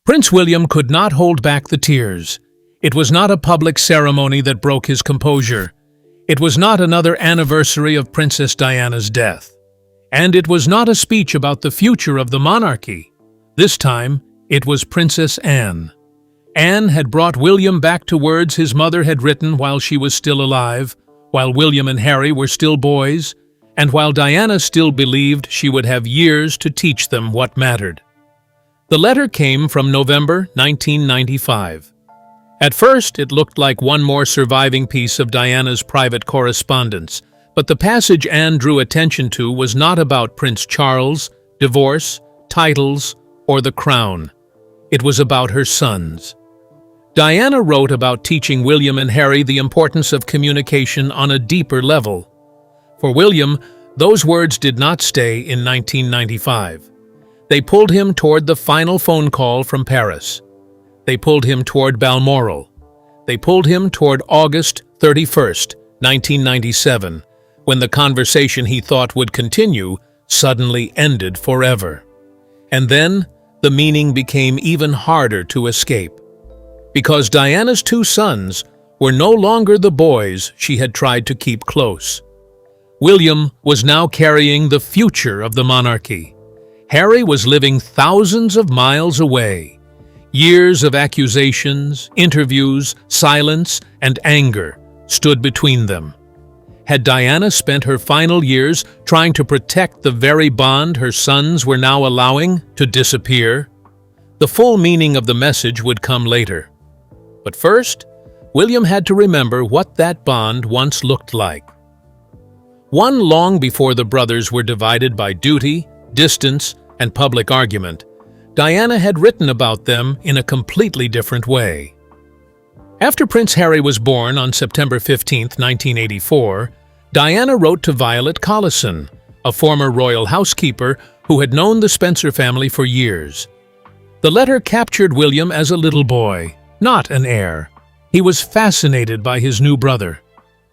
Prince William could not hold back the tears. It was not a public ceremony that broke his composure. It was not another anniversary of Princess Diana's death. And it was not a speech about the future of the monarchy. This time, it was Princess Anne. Anne had brought William back to words his mother had written while she was still alive, while William and Harry were still boys, and while Diana still believed she would have years to teach them what mattered. The letter came from November 1995. At first, it looked like one more surviving piece of Diana's private correspondence, but the passage Anne drew attention to was not about Prince Charles, divorce, titles, or the crown. It was about her sons. Diana wrote about teaching William and Harry the importance of communication on a deeper level. For William, those words did not stay in 1995. They pulled him toward the final phone call from Paris. They pulled him toward Balmoral. They pulled him toward August 31st, 1997, when the conversation he thought would continue suddenly ended forever. And then, the meaning became even harder to escape. Because Diana's two sons were no longer the boys she had tried to keep close. William was now carrying the future of the monarchy. Harry was living thousands of miles away. Years of accusations, interviews, silence, and anger stood between them. Had Diana spent her final years trying to protect the very bond her sons were now allowing to disappear? The full meaning of the message would come later. But first, William had to remember what that bond once looked like. One long before the brothers were divided by duty, distance, and public argument, Diana had written about them in a completely different way. After Prince Harry was born on September 15, 1984, Diana wrote to Violet Collison, a former royal housekeeper who had known the Spencer family for years. The letter captured William as a little boy, not an heir. He was fascinated by his new brother.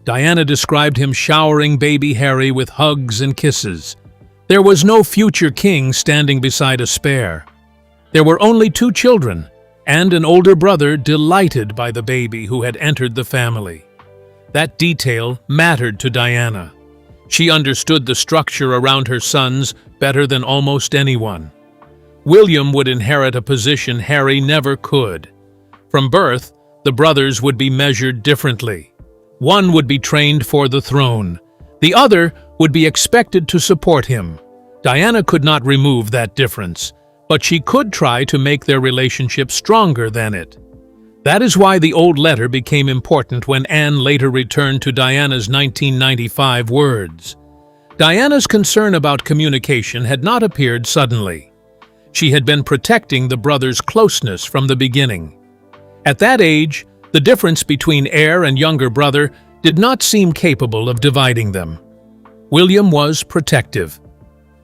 Diana described him showering baby Harry with hugs and kisses. There was no future king standing beside a spare. There were only two children, and an older brother delighted by the baby who had entered the family. That detail mattered to Diana. She understood the structure around her sons better than almost anyone. William would inherit a position Harry never could. From birth, the brothers would be measured differently. One would be trained for the throne. The other would be expected to support him. Diana could not remove that difference, but she could try to make their relationship stronger than it. That is why the old letter became important when Anne later returned to Diana's 1995 words. Diana's concern about communication had not appeared suddenly. She had been protecting the brothers' closeness from the beginning. At that age, the difference between heir and younger brother did not seem capable of dividing them. William was protective.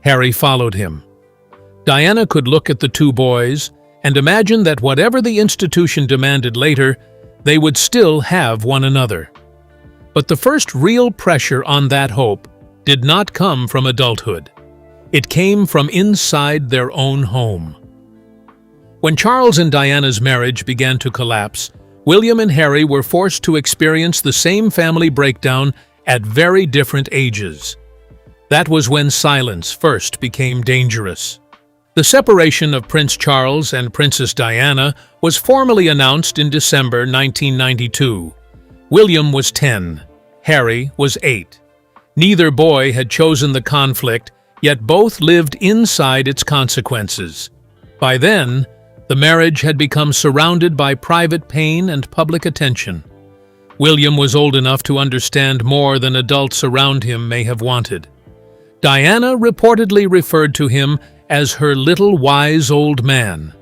Harry followed him. Diana could look at the two boys and imagine that whatever the institution demanded later, they would still have one another. But the first real pressure on that hope did not come from adulthood. It came from inside their own home. When Charles and Diana's marriage began to collapse, William and Harry were forced to experience the same family breakdown at very different ages. That was when silence first became dangerous. The separation of Prince Charles and Princess Diana was formally announced in December 1992. William was 10, Harry was 8. Neither boy had chosen the conflict, yet both lived inside its consequences. By then, the marriage had become surrounded by private pain and public attention. William was old enough to understand more than adults around him may have wanted. Diana reportedly referred to him as her little wise old man.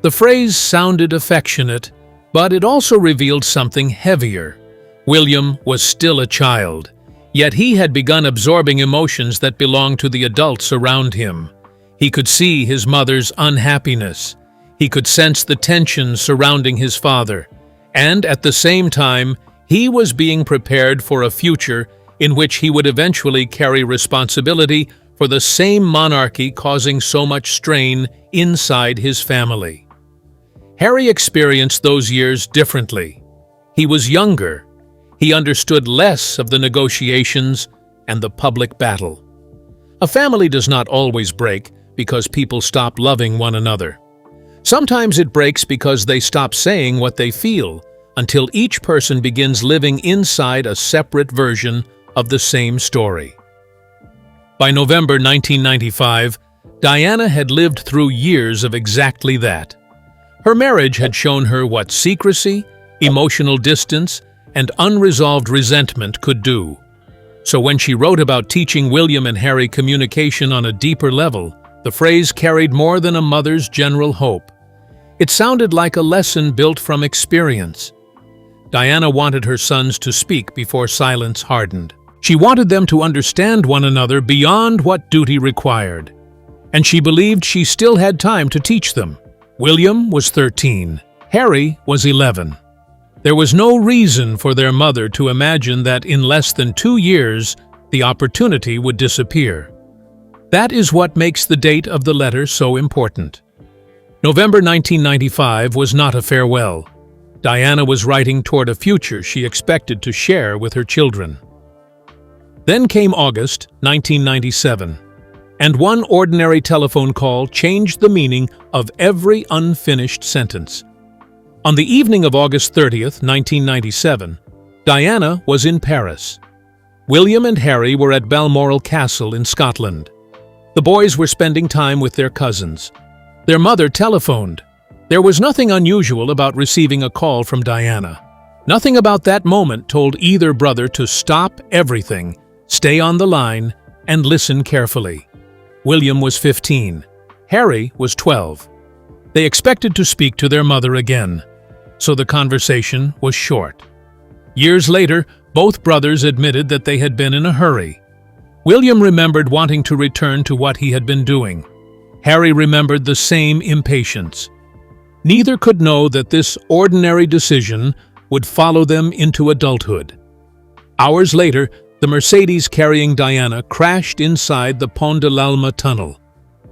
The phrase sounded affectionate, but it also revealed something heavier. William was still a child, yet he had begun absorbing emotions that belonged to the adults around him. He could see his mother's unhappiness. He could sense the tension surrounding his father, and at the same time, he was being prepared for a future in which he would eventually carry responsibility for the same monarchy causing so much strain inside his family. Harry experienced those years differently. He was younger. He understood less of the negotiations and the public battle. A family does not always break because people stop loving one another. Sometimes it breaks because they stop saying what they feel until each person begins living inside a separate version of the same story. By November 1995, Diana had lived through years of exactly that. Her marriage had shown her what secrecy, emotional distance, and unresolved resentment could do. So when she wrote about teaching William and Harry communication on a deeper level, the phrase carried more than a mother's general hope. It sounded like a lesson built from experience. Diana wanted her sons to speak before silence hardened. She wanted them to understand one another beyond what duty required. And she believed she still had time to teach them. William was 13. Harry was 11. There was no reason for their mother to imagine that in less than 2 years, the opportunity would disappear. That is what makes the date of the letter so important. November 1995 was not a farewell. Diana was writing toward a future she expected to share with her children. Then came August 1997, and one ordinary telephone call changed the meaning of every unfinished sentence. On the evening of August 30th, 1997, Diana was in Paris. William and Harry were at Balmoral Castle in Scotland. The boys were spending time with their cousins. Their mother telephoned. There was nothing unusual about receiving a call from Diana. Nothing about that moment told either brother to stop everything, stay on the line, and listen carefully. William was 15. Harry was 12. They expected to speak to their mother again, so the conversation was short. Years later, both brothers admitted that they had been in a hurry. William remembered wanting to return to what he had been doing. Harry remembered the same impatience. Neither could know that this ordinary decision would follow them into adulthood. Hours later, the Mercedes carrying Diana crashed inside the Pont de l'Alma tunnel.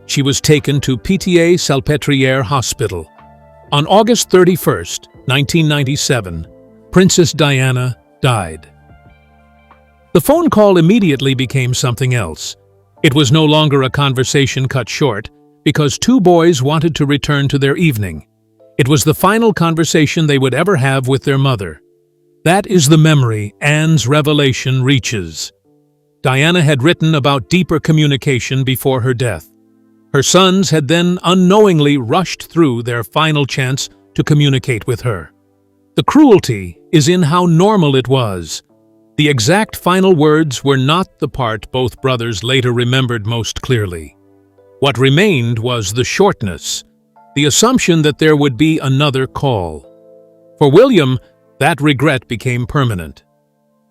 She was taken to Pitié-Salpêtrière Hospital. On August 31st, 1997, Princess Diana died. The phone call immediately became something else. It was no longer a conversation cut short because two boys wanted to return to their evening. It was the final conversation they would ever have with their mother. That is the memory Anne's revelation reaches. Diana had written about deeper communication before her death. Her sons had then unknowingly rushed through their final chance to communicate with her. The cruelty is in how normal it was. The exact final words were not the part both brothers later remembered most clearly. What remained was the shortness, the assumption that there would be another call. For William, that regret became permanent.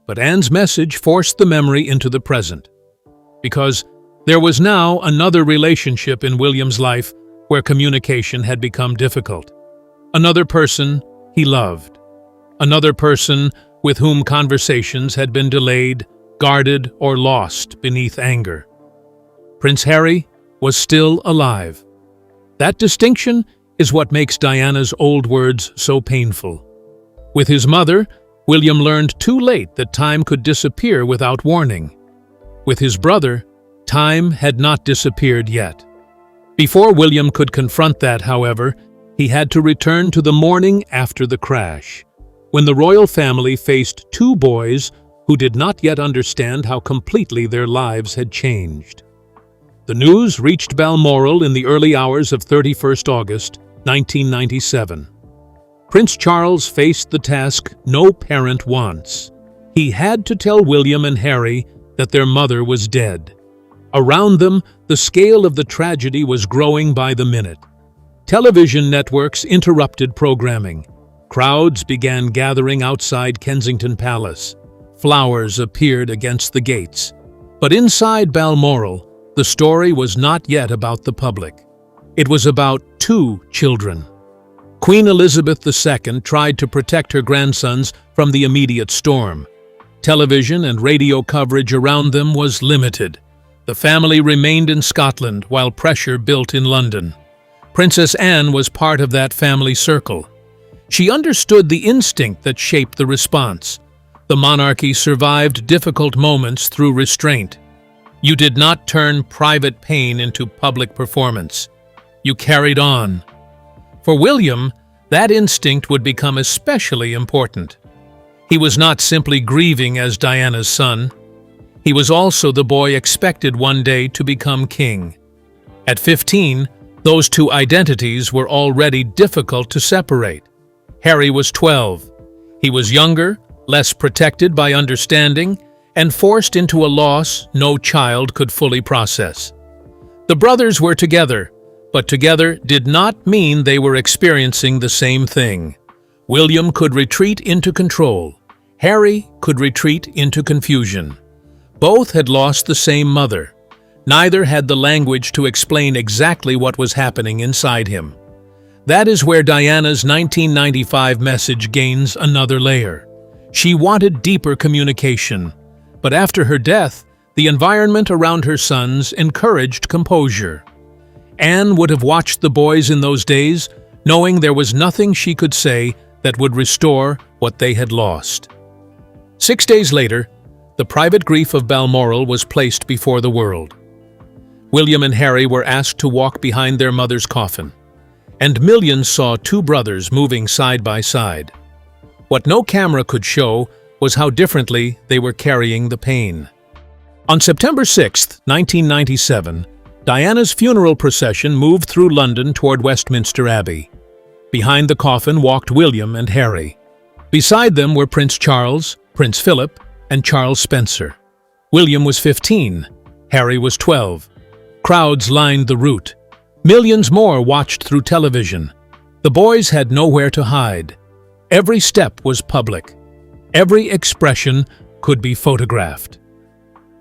But Anne's message forced the memory into the present. Because there was now another relationship in William's life where communication had become difficult. Another person he loved. Another person with whom conversations had been delayed, guarded, or lost beneath anger. Prince Harry was still alive. That distinction is what makes Diana's old words so painful. With his mother, William learned too late that time could disappear without warning. With his brother, time had not disappeared yet. Before William could confront that, however, he had to return to the morning after the crash, when the royal family faced two boys who did not yet understand how completely their lives had changed. The news reached Balmoral in the early hours of 31st August, 1997. Prince Charles faced the task no parent wants. He had to tell William and Harry that their mother was dead. Around them, the scale of the tragedy was growing by the minute. Television networks interrupted programming. Crowds began gathering outside Kensington Palace. Flowers appeared against the gates. But inside Balmoral, the story was not yet about the public. It was about two children. Queen Elizabeth II tried to protect her grandsons from the immediate storm. Television and radio coverage around them was limited. The family remained in Scotland while pressure built in London. Princess Anne was part of that family circle. She understood the instinct that shaped the response. The monarchy survived difficult moments through restraint. You did not turn private pain into public performance. You carried on. For William, that instinct would become especially important. He was not simply grieving as Diana's son. He was also the boy expected one day to become king. At 15, those two identities were already difficult to separate. Harry was 12. He was younger, less protected by understanding, and forced into a loss no child could fully process. The brothers were together, but together did not mean they were experiencing the same thing. William could retreat into control. Harry could retreat into confusion. Both had lost the same mother. Neither had the language to explain exactly what was happening inside him. That is where Diana's 1995 message gains another layer. She wanted deeper communication, but after her death, the environment around her sons encouraged composure. Anne would have watched the boys in those days, knowing there was nothing she could say that would restore what they had lost. 6 days later, the private grief of Balmoral was placed before the world. William and Harry were asked to walk behind their mother's coffin, and millions saw two brothers moving side by side. What no camera could show was how differently they were carrying the pain. On September 6, 1997, Diana's funeral procession moved through London toward Westminster Abbey. Behind the coffin walked William and Harry. Beside them were Prince Charles, Prince Philip, and Charles Spencer. William was 15, Harry was 12. Crowds lined the route. Millions more watched through television. The boys had nowhere to hide. Every step was public. Every expression could be photographed.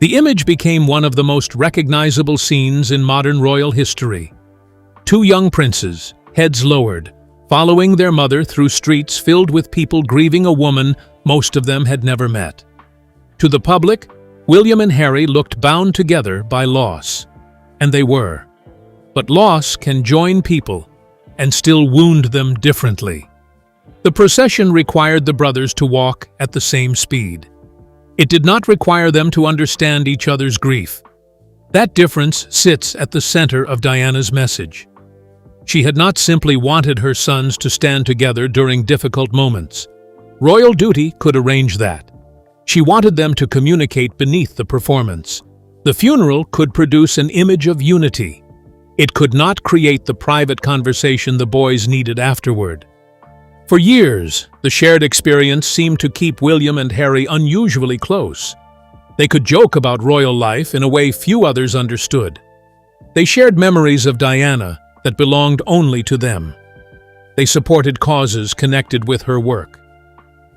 The image became one of the most recognizable scenes in modern royal history. Two young princes, heads lowered, following their mother through streets filled with people grieving a woman most of them had never met. To the public, William and Harry looked bound together by loss. And they were. But loss can join people and still wound them differently. The procession required the brothers to walk at the same speed. It did not require them to understand each other's grief. That difference sits at the center of Diana's message. She had not simply wanted her sons to stand together during difficult moments. Royal duty could arrange that. She wanted them to communicate beneath the performance. The funeral could produce an image of unity. It could not create the private conversation the boys needed afterward. For years, the shared experience seemed to keep William and Harry unusually close. They could joke about royal life in a way few others understood. They shared memories of Diana that belonged only to them. They supported causes connected with her work.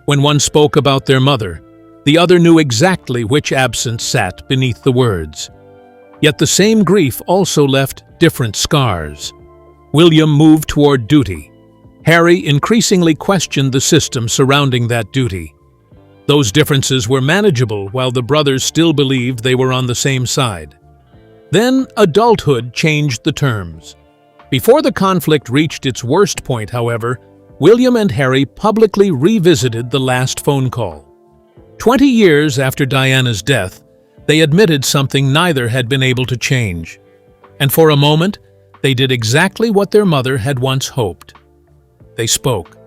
When one spoke about their mother, the other knew exactly which absence sat beneath the words. Yet the same grief also left different scars. William moved toward duty. Harry increasingly questioned the system surrounding that duty. Those differences were manageable while the brothers still believed they were on the same side. Then adulthood changed the terms. Before the conflict reached its worst point, however, William and Harry publicly revisited the last phone call. 20 years after Diana's death, they admitted something neither had been able to change. And for a moment, they did exactly what their mother had once hoped. They spoke.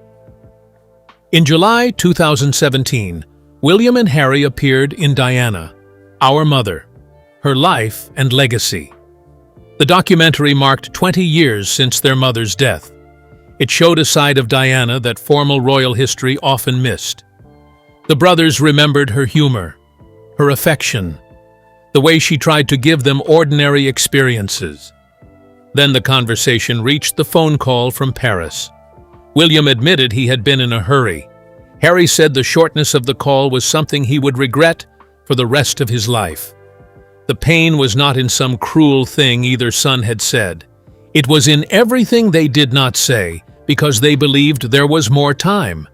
In July 2017, William and Harry appeared in Diana, Our Mother, Her Life and Legacy. The documentary marked 20 years since their mother's death. It showed a side of Diana that formal royal history often missed. The brothers remembered her humor, her affection, the way she tried to give them ordinary experiences. Then the conversation reached the phone call from Paris. William admitted he had been in a hurry. Harry said the shortness of the call was something he would regret for the rest of his life. The pain was not in some cruel thing either son had said. It was in everything they did not say, because they believed there was more time.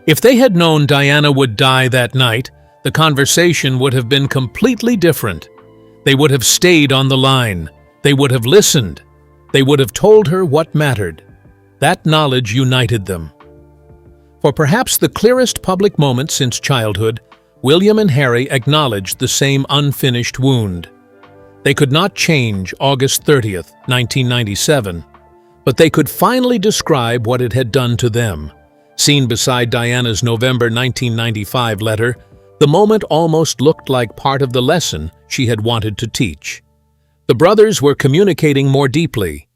If they had known Diana would die that night, the conversation would have been completely different. They would have stayed on the line. They would have listened. They would have told her what mattered. That knowledge united them. For perhaps the clearest public moment since childhood, William and Harry acknowledged the same unfinished wound. They could not change August 30th, 1997, but they could finally describe what it had done to them. Seen beside Diana's November 1995 letter, the moment almost looked like part of the lesson she had wanted to teach. The brothers were communicating more deeply.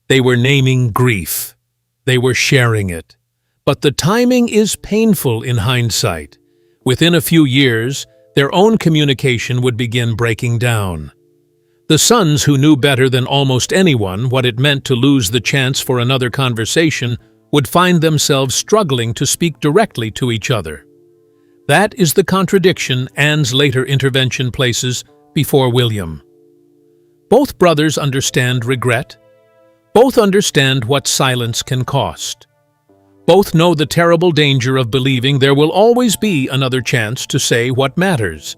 They were naming grief. They were sharing it. But the timing is painful in hindsight. Within a few years, their own communication would begin breaking down. The sons, who knew better than almost anyone what it meant to lose the chance for another conversation, would find themselves struggling to speak directly to each other. That is the contradiction Anne's later intervention places before William. Both brothers understand regret. Both understand what silence can cost. Both know the terrible danger of believing there will always be another chance to say what matters.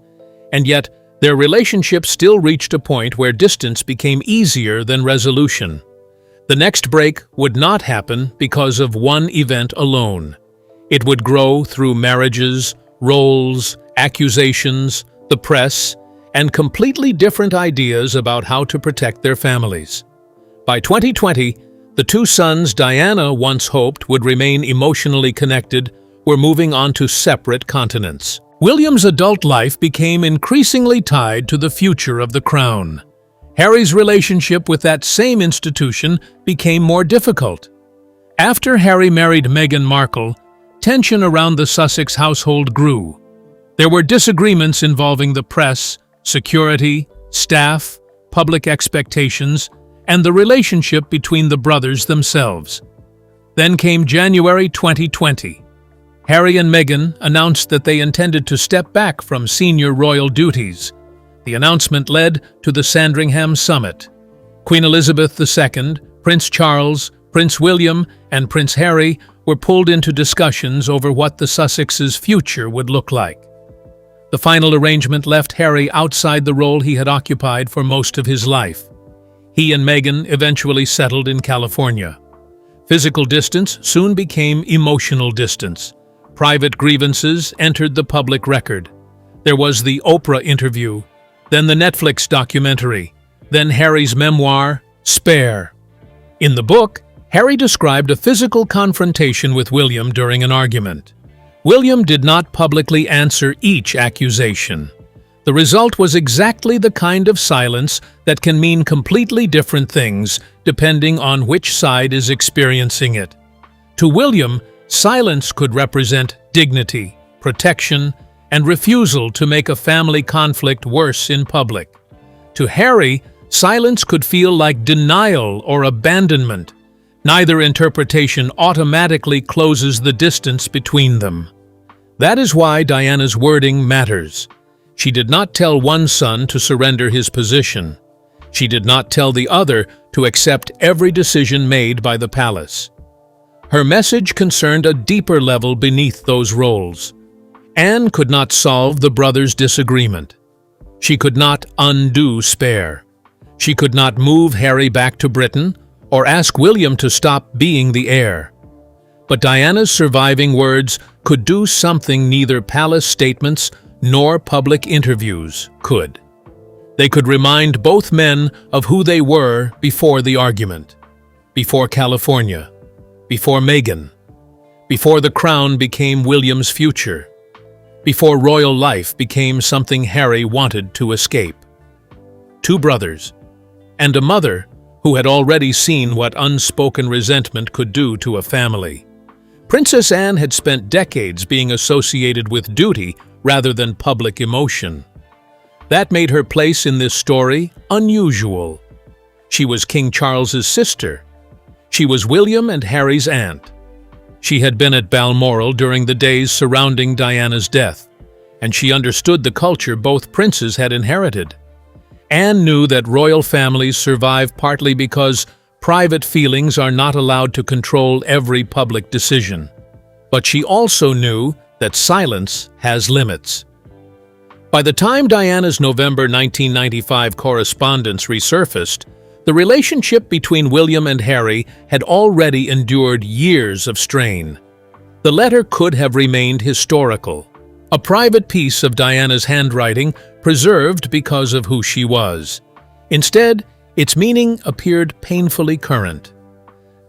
And yet, their relationship still reached a point where distance became easier than resolution. The next break would not happen because of one event alone. It would grow through marriages, roles, accusations, the press, and completely different ideas about how to protect their families. By 2020, the two sons Diana once hoped would remain emotionally connected were moving on to separate continents. William's adult life became increasingly tied to the future of the crown. Harry's relationship with that same institution became more difficult. After Harry married Meghan Markle, tension around the Sussex household grew. There were disagreements involving the press, security, staff, public expectations, and the relationship between the brothers themselves. Then came January 2020. Harry and Meghan announced that they intended to step back from senior royal duties. The announcement led to the Sandringham Summit. Queen Elizabeth II, Prince Charles, Prince William, and Prince Harry were pulled into discussions over what the Sussexes' future would look like. The final arrangement left Harry outside the role he had occupied for most of his life. He and Meghan eventually settled in California. Physical distance soon became emotional distance. Private grievances entered the public record. There was the Oprah interview, then the Netflix documentary, then Harry's memoir, Spare. In the book, Harry described a physical confrontation with William during an argument. William did not publicly answer each accusation. The result was exactly the kind of silence that can mean completely different things depending on which side is experiencing it. To William, silence could represent dignity, protection, and refusal to make a family conflict worse in public. To Harry, silence could feel like denial or abandonment. Neither interpretation automatically closes the distance between them. That is why Diana's wording matters. She did not tell one son to surrender his position. She did not tell the other to accept every decision made by the palace. Her message concerned a deeper level beneath those roles. Anne could not solve the brothers' disagreement. She could not undo Spare. She could not move Harry back to Britain or ask William to stop being the heir. But Diana's surviving words could do something neither palace statements nor public interviews could. They could remind both men of who they were before the argument, before California, before Meghan, before the crown became William's future, before royal life became something Harry wanted to escape. Two brothers, and a mother who had already seen what unspoken resentment could do to a family. Princess Anne had spent decades being associated with duty rather than public emotion. That made her place in this story unusual. She was King Charles's sister. She was William and Harry's aunt. She had been at Balmoral during the days surrounding Diana's death, and she understood the culture both princes had inherited. Anne knew that royal families survive partly because private feelings are not allowed to control every public decision. But she also knew that silence has limits. By the time Diana's November 1995 correspondence resurfaced, The relationship between William and Harry had already endured years of strain. The letter could have remained historical, a private piece of Diana's handwriting preserved because of who she was. Instead, its meaning appeared painfully current.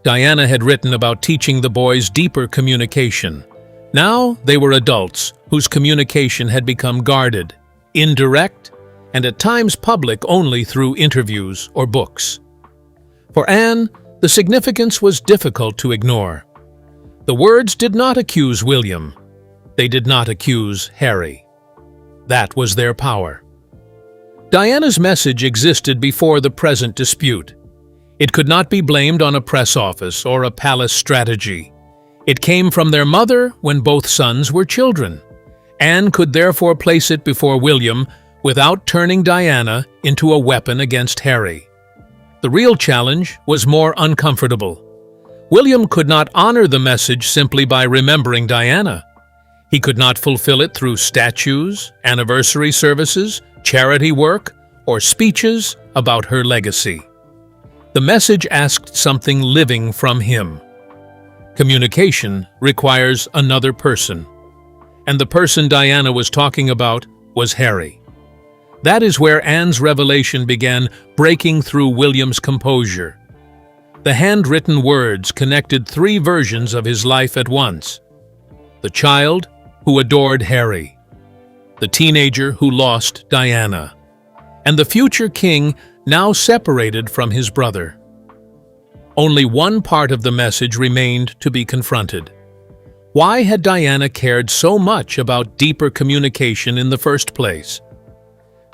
Diana had written about teaching the boys deeper communication. Now they were adults whose communication had become guarded, indirect, and at times public only through interviews or books. For Anne, the significance was difficult to ignore. The words did not accuse William. They did not accuse Harry. That was their power. Diana's message existed before the present dispute. It could not be blamed on a press office or a palace strategy. It came from their mother when both sons were children. Anne could therefore place it before William without turning Diana into a weapon against Harry. The real challenge was more uncomfortable. William could not honor the message simply by remembering Diana. He could not fulfill it through statues, anniversary services, charity work, or speeches about her legacy. The message asked something living from him. Communication requires another person, and the person Diana was talking about was Harry. That is where Anne's revelation began breaking through William's composure. The handwritten words connected three versions of his life at once. The child who adored Harry, the teenager who lost Diana, and the future king now separated from his brother. Only one part of the message remained to be confronted. Why had Diana cared so much about deeper communication in the first place?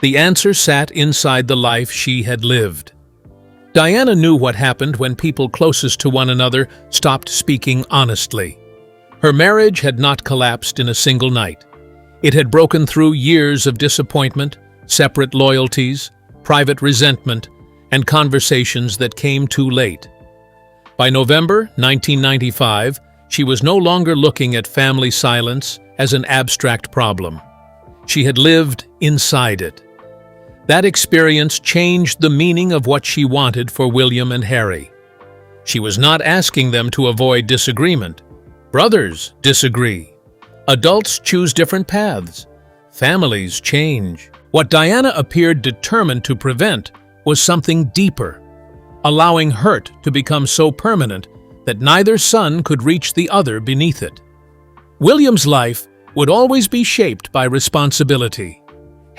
The answer sat inside the life she had lived. Diana knew what happened when people closest to one another stopped speaking honestly. Her marriage had not collapsed in a single night. It had broken through years of disappointment, separate loyalties, private resentment, and conversations that came too late. By November 1995, she was no longer looking at family silence as an abstract problem. She had lived inside it. That experience changed the meaning of what she wanted for William and Harry. She was not asking them to avoid disagreement. Brothers disagree. Adults choose different paths. Families change. What Diana appeared determined to prevent was something deeper, allowing hurt to become so permanent that neither son could reach the other beneath it. William's life would always be shaped by responsibility.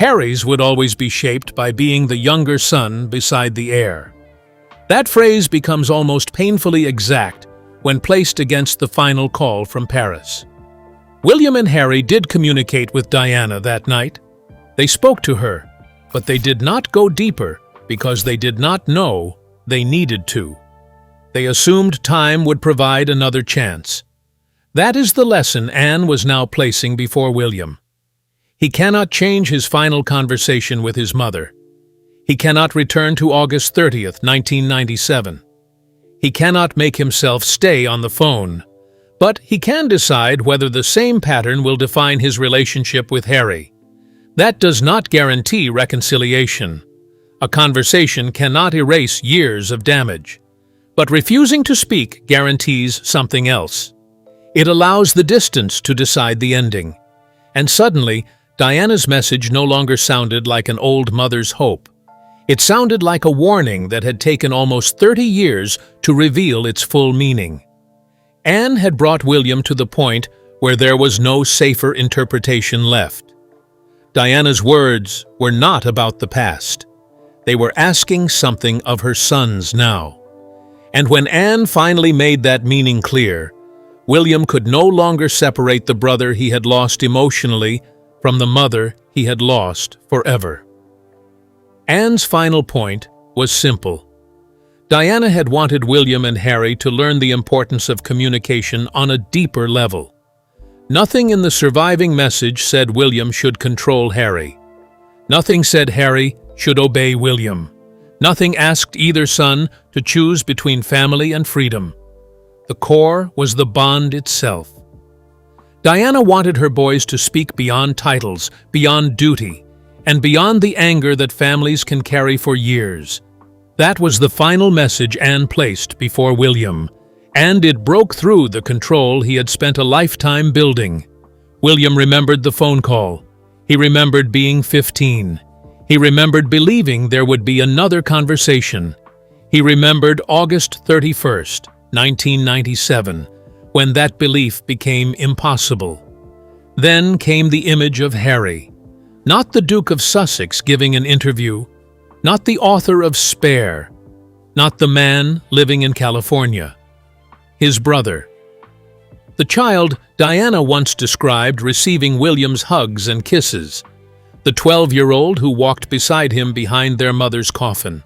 Harry's would always be shaped by being the younger son beside the heir. That phrase becomes almost painfully exact when placed against the final call from Paris. William and Harry did communicate with Diana that night. They spoke to her, but they did not go deeper because they did not know they needed to. They assumed time would provide another chance. That is the lesson Anne was now placing before William. He cannot change his final conversation with his mother. He cannot return to August 30th, 1997. He cannot make himself stay on the phone, but he can decide whether the same pattern will define his relationship with Harry. That does not guarantee reconciliation. A conversation cannot erase years of damage. But refusing to speak guarantees something else. It allows the distance to decide the ending. And suddenly, Diana's message no longer sounded like an old mother's hope. It sounded like a warning that had taken almost 30 years to reveal its full meaning. Anne had brought William to the point where there was no safer interpretation left. Diana's words were not about the past. They were asking something of her sons now. And when Anne finally made that meaning clear, William could no longer separate the brother he had lost emotionally from the mother he had lost forever. Anne's final point was simple. Diana had wanted William and Harry to learn the importance of communication on a deeper level. Nothing in the surviving message said William should control Harry. Nothing said Harry should obey William. Nothing asked either son to choose between family and freedom. The core was the bond itself. Diana wanted her boys to speak beyond titles, beyond duty, and beyond the anger that families can carry for years. That was the final message Anne placed before William, and it broke through the control he had spent a lifetime building. William remembered the phone call. He remembered being 15. He remembered believing there would be another conversation. He remembered August 31st, 1997, when that belief became impossible. Then came the image of Harry, not the Duke of Sussex giving an interview, not the author of Spare, not the man living in California. His brother. The child Diana once described receiving William's hugs and kisses. The 12-year-old who walked beside him behind their mother's coffin.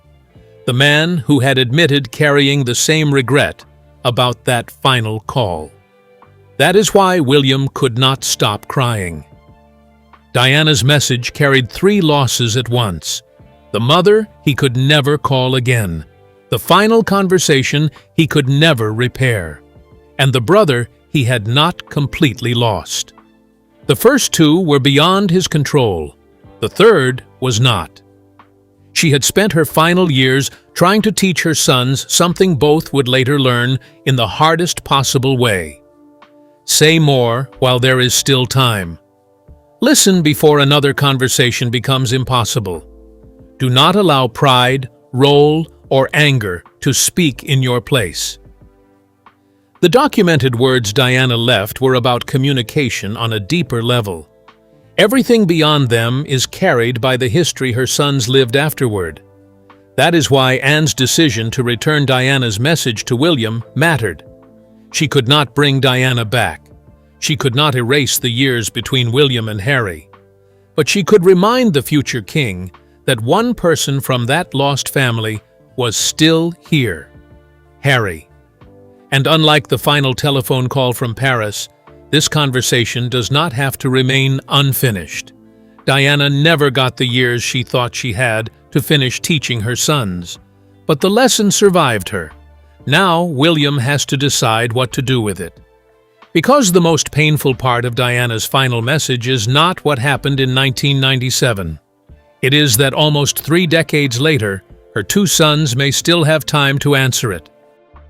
The man who had admitted carrying the same regret about that final call. That is why William could not stop crying. Diana's message carried 3 losses at once. The mother he could never call again. The final conversation he could never repair. And the brother he had not completely lost. The first 2 were beyond his control. The third was not. She had spent her final years trying to teach her sons something both would later learn in the hardest possible way. Say more while there is still time. Listen before another conversation becomes impossible. Do not allow pride, role, or anger to speak in your place. The documented words Diana left were about communication on a deeper level. Everything beyond them is carried by the history her sons lived afterward. That is why Anne's decision to return Diana's message to William mattered. She could not bring Diana back. She could not erase the years between William and Harry. But she could remind the future king that one person from that lost family was still here, Harry. And unlike the final telephone call from Paris, this conversation does not have to remain unfinished. Diana never got the years she thought she had to finish teaching her sons, but the lesson survived her. Now William has to decide what to do with it. Because the most painful part of Diana's final message is not what happened in 1997. It is that almost 3 decades later, her 2 sons may still have time to answer it.